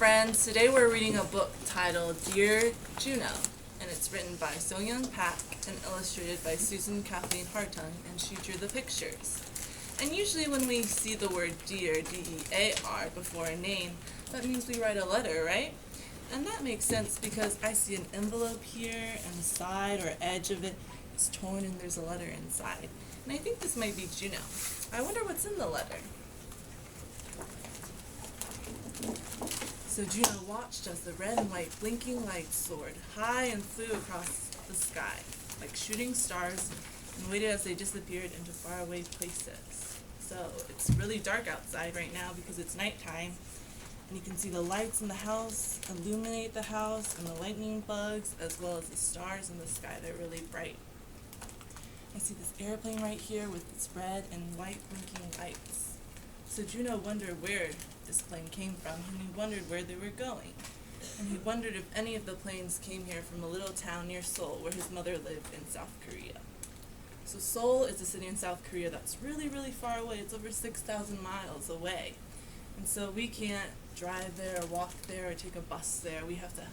friends. Today we're reading a book titled Dear Juno, and it's written by So-Young Pak and illustrated by Susan Kathleen Hartung, and she drew the pictures. And usually when we see the word dear, D-E-A-R, before a name, that means we write a letter, right? And that makes sense because I see an envelope here, and the side or edge of it is torn and there's a letter inside. And I think this might be Juno. I wonder what's in the letter. So Juno watched as the red and white blinking lights soared high and flew across the sky, like shooting stars, and waited as they disappeared into faraway places. So it's really dark outside right now because it's nighttime, and you can see the lights in the house illuminate the house, and the lightning bugs, as well as the stars in the sky. They're really bright. I see this airplane right here with its red and white blinking lights. So Juno wondered where this plane came from, and he wondered where they were going. And he wondered if any of the planes came here from a little town near Seoul, where his mother lived in South Korea. So Seoul is a city in South Korea that's really, really far away. It's over 6,000 miles away. And so we can't drive there or walk there or take a bus there. We have to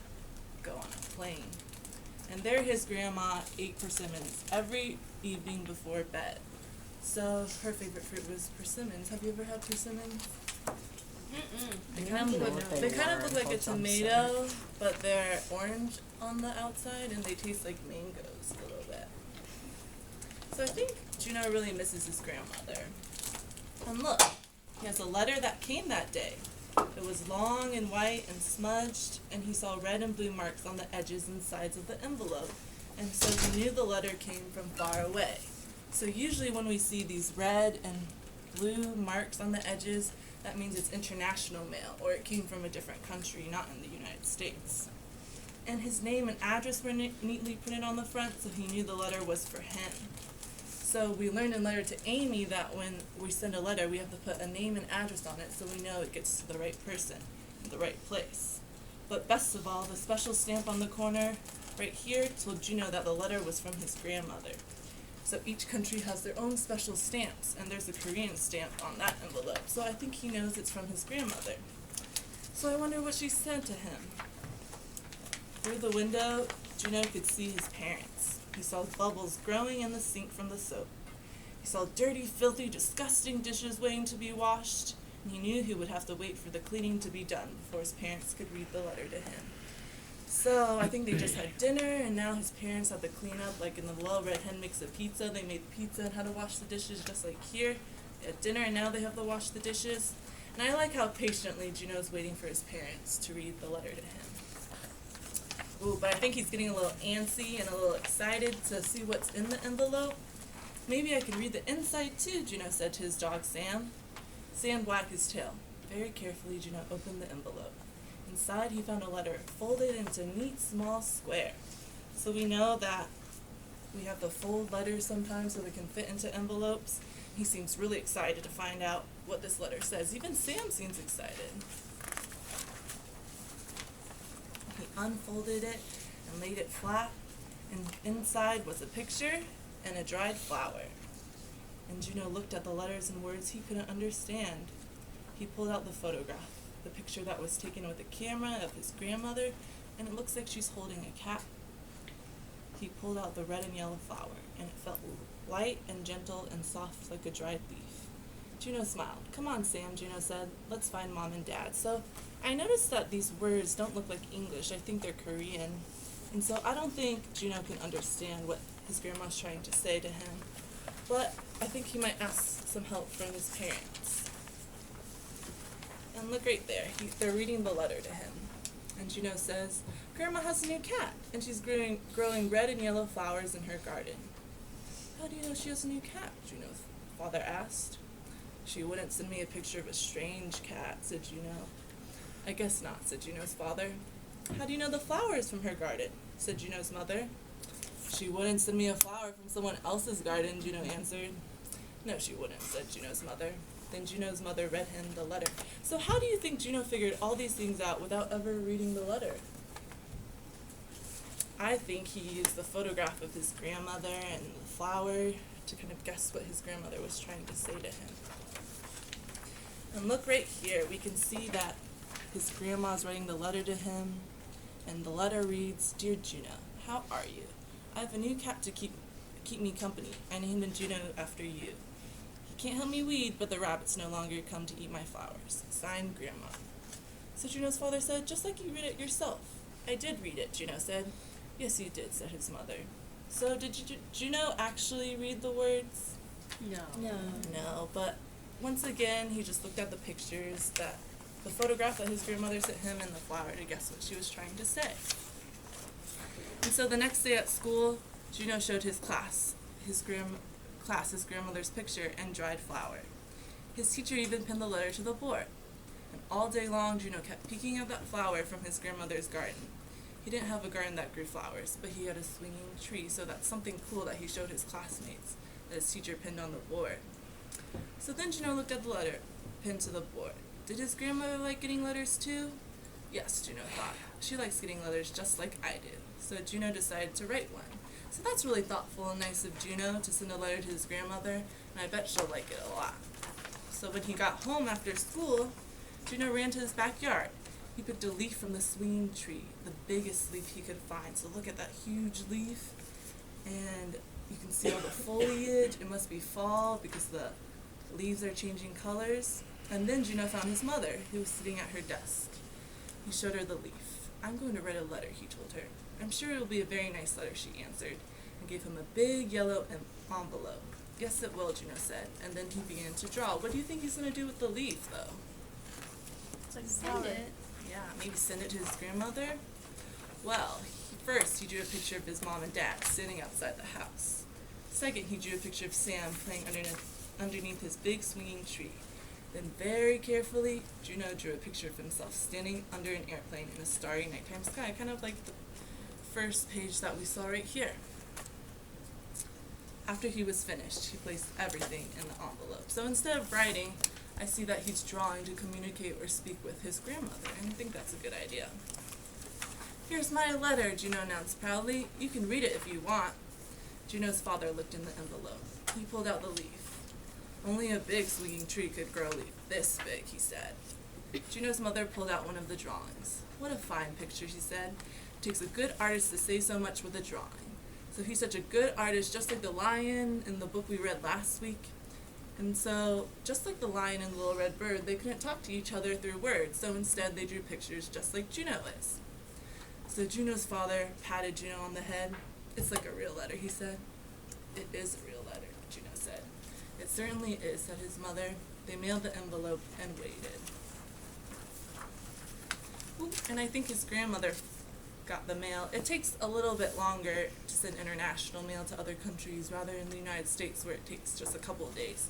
go on a plane. And there his grandma ate persimmons every evening before bed. So her favorite fruit was persimmons. Have you ever had persimmons? They kind of look like a tomato, but they're orange on the outside, and they taste like mangoes a little bit. So I think Juno really misses his grandmother. And look, he has a letter that came that day. It was long and white and smudged, and he saw red and blue marks on the edges and sides of the envelope, and so he knew the letter came from far away. So usually when we see these red and blue marks on the edges, that means it's international mail, or it came from a different country, not in the United States. And his name and address were neatly printed on the front, so he knew the letter was for him. So we learned in Letter to Amy that when we send a letter, we have to put a name and address on it so we know it gets to the right person in the right place. But best of all, the special stamp on the corner right here told Juno that the letter was from his grandmother. So each country has their own special stamps, and there's a Korean stamp on that envelope. So I think he knows it's from his grandmother. So I wonder what she said to him. Through the window, Juno could see his parents. He saw bubbles growing in the sink from the soap. He saw dirty, filthy, disgusting dishes waiting to be washed, and he knew he would have to wait for the cleaning to be done before his parents could read the letter to him. So I think they just had dinner, and now his parents had to clean up, like in the Well Red Hen Makes a Pizza. They made pizza and had to wash the dishes just like here. They had dinner, and now they have to wash the dishes. And I like how patiently Juno's waiting for his parents to read the letter to him. Ooh, but I think he's getting a little antsy and a little excited to see what's in the envelope. Maybe I can read the inside too, Juno said to his dog Sam. Sam wagged his tail. Very carefully, Juno opened the envelope. Inside, he found a letter folded into a neat small square. So we know that we have to fold letters sometimes so they can fit into envelopes. He seems really excited to find out what this letter says. Even Sam seems excited. He unfolded it and laid it flat, and inside was a picture and a dried flower. And Juno looked at the letters and words he couldn't understand. He pulled out the photograph, the picture that was taken with a camera of his grandmother, and it looks like she's holding a cat. He pulled out the red and yellow flower, and it felt light and gentle and soft like a dried leaf. Juno smiled. Come on, Sam, Juno said. Let's find Mom and Dad. So I noticed that these words don't look like English. I think they're Korean. And so I don't think Juno can understand what his grandma's trying to say to him. But I think he might ask some help from his parents. And look right there. They're reading the letter to him. And Juno says, Grandma has a new cat, and she's growing red and yellow flowers in her garden. How do you know she has a new cat? Juno's father asked. She wouldn't send me a picture of a strange cat, said Juno. I guess not, said Juno's father. How do you know the flowers from her garden? Said Juno's mother. She wouldn't send me a flower from someone else's garden, Juno answered. No, she wouldn't, said Juno's mother. Then Juno's mother read him the letter. So how do you think Juno figured all these things out without ever reading the letter? I think he used the photograph of his grandmother and the flower to kind of guess what his grandmother was trying to say to him. And look right here, we can see that his grandma's writing the letter to him, and the letter reads, "Dear Juno, how are you? I have a new cat to keep me company. I named him Juno after you. He can't help me weed, but the rabbits no longer come to eat my flowers. Signed, Grandma." So Juno's father said, "Just like you read it yourself." "I did read it," Juno said. "Yes, you did," said his mother. "So did Juno actually read the words?" No. No, but once again, he just looked at the pictures, the photograph that his grandmother sent him and the flower to guess what she was trying to say. And so the next day at school, Juno showed his grandmother's picture and dried flower. His teacher even pinned the letter to the board. And all day long, Juno kept peeking at that flower from his grandmother's garden. He didn't have a garden that grew flowers, but he had a swinging tree, so that's something cool that he showed his classmates that his teacher pinned on the board. So then Juno looked at the letter pinned to the board. Did his grandmother like getting letters too? Yes, Juno thought. She likes getting letters just like I do. So Juno decided to write one. So that's really thoughtful and nice of Juno to send a letter to his grandmother, and I bet she'll like it a lot. So when he got home after school, Juno ran to his backyard. He picked a leaf from the swinging tree, the biggest leaf he could find. So look at that huge leaf, and you can see all the foliage. It must be fall because the leaves are changing colors. And then Juno found his mother, who was sitting at her desk. He showed her the leaf. "I'm going to write a letter," he told her. "I'm sure it will be a very nice letter," she answered, and gave him a big yellow envelope. "Yes, it will," Juno said, and then he began to draw. What do you think he's going to do with the leaf, though? Send it. Yeah, maybe send it to his grandmother? Well, first he drew a picture of his mom and dad sitting outside the house. Second, he drew a picture of Sam playing underneath his big swinging tree. Then very carefully, Juno drew a picture of himself standing under an airplane in a starry nighttime sky, kind of like the first page that we saw right here. After he was finished, he placed everything in the envelope. So instead of writing, I see that he's drawing to communicate or speak with his grandmother, and I think that's a good idea. "Here's my letter," Juno announced proudly. "You can read it if you want." Juno's father looked in the envelope. He pulled out the leaf. "Only a big swinging tree could grow a leaf this big," he said. Juno's mother pulled out one of the drawings. "What a fine picture," she said. "It takes a good artist to say so much with a drawing. So he's such a good artist, just like the lion in the book we read last week. And so, just like the lion and the little red bird, they couldn't talk to each other through words, so instead they drew pictures just like Juno is." So Juno's father patted Juno on the head. "It's like a real letter," he said. "It is a real letter," Juno said. "It certainly is," said his mother. They mailed the envelope and waited. Ooh, and I think his grandmother got the mail. It takes a little bit longer to send international mail to other countries rather than the United States, where it takes just a couple of days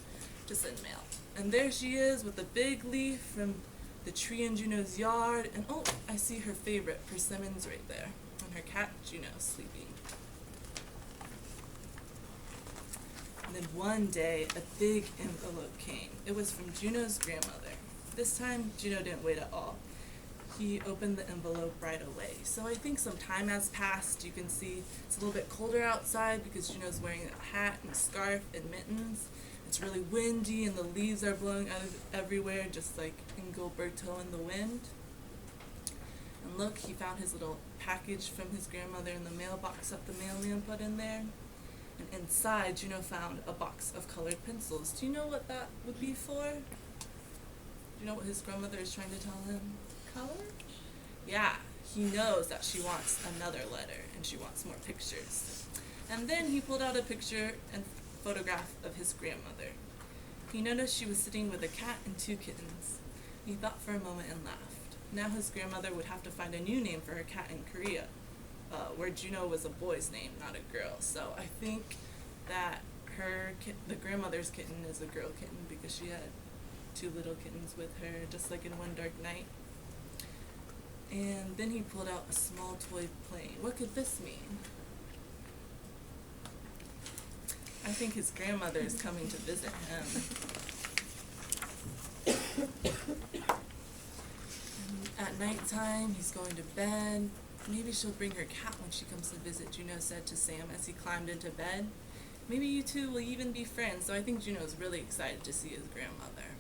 to send mail. And there she is with the big leaf from the tree in Juno's yard, and oh, I see her favorite persimmons right there, and her cat Juno sleeping. And then one day, a big envelope came. It was from Juno's grandmother. This time, Juno didn't wait at all. He opened the envelope right away. So I think some time has passed. You can see it's a little bit colder outside because Juno's wearing a hat and a scarf and mittens. It's really windy and the leaves are blowing out of everywhere, just like in Gilberto in the wind. And look, he found his little package from his grandmother in the mailbox that the mailman put in there. And inside, Juno found a box of colored pencils. Do you know what that would be for? Do you know what his grandmother is trying to tell him? Color? Yeah, he knows that she wants another letter and she wants more pictures. And then he pulled out a picture and photograph of his grandmother. He noticed she was sitting with a cat and 2 kittens. He thought for a moment and laughed. Now his grandmother would have to find a new name for her cat in Korea, where Juno was a boy's name, not a girl. So I think that the grandmother's kitten is a girl kitten because she had 2 little kittens with her, just like in One Dark Night. And then he pulled out a small toy plane. What could this mean? I think his grandmother is coming to visit him. And at nighttime, he's going to bed. Maybe she'll bring her cat when she comes to visit, Juno said to Sam as he climbed into bed. Maybe you two will even be friends. So I think Juno's really excited to see his grandmother.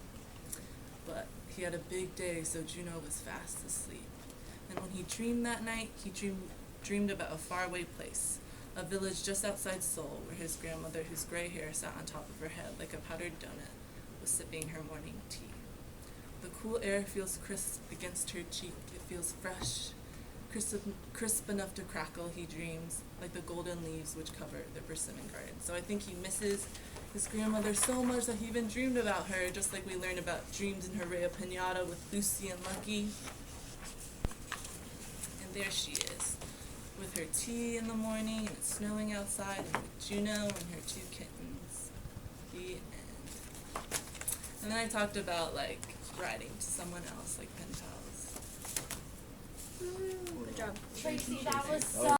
But he had a big day, so Juno was fast asleep. And when he dreamed that night, he dreamed about a faraway place, a village just outside Seoul, where his grandmother, whose gray hair sat on top of her head like a powdered donut, was sipping her morning tea. The cool air feels crisp against her cheek. It feels fresh, crisp enough to crackle, he dreams, like the golden leaves which cover the persimmon garden. So I think he misses his grandmother so much that he even dreamed about her, just like we learned about dreams in Hooray Pinata with Lucy and Lucky. And there she is, with her tea in the morning, and it's snowing outside, and with Juno and her 2 kittens. The end. And then I talked about, like, writing to someone else, like pen pals. Good job. Tracy, that was so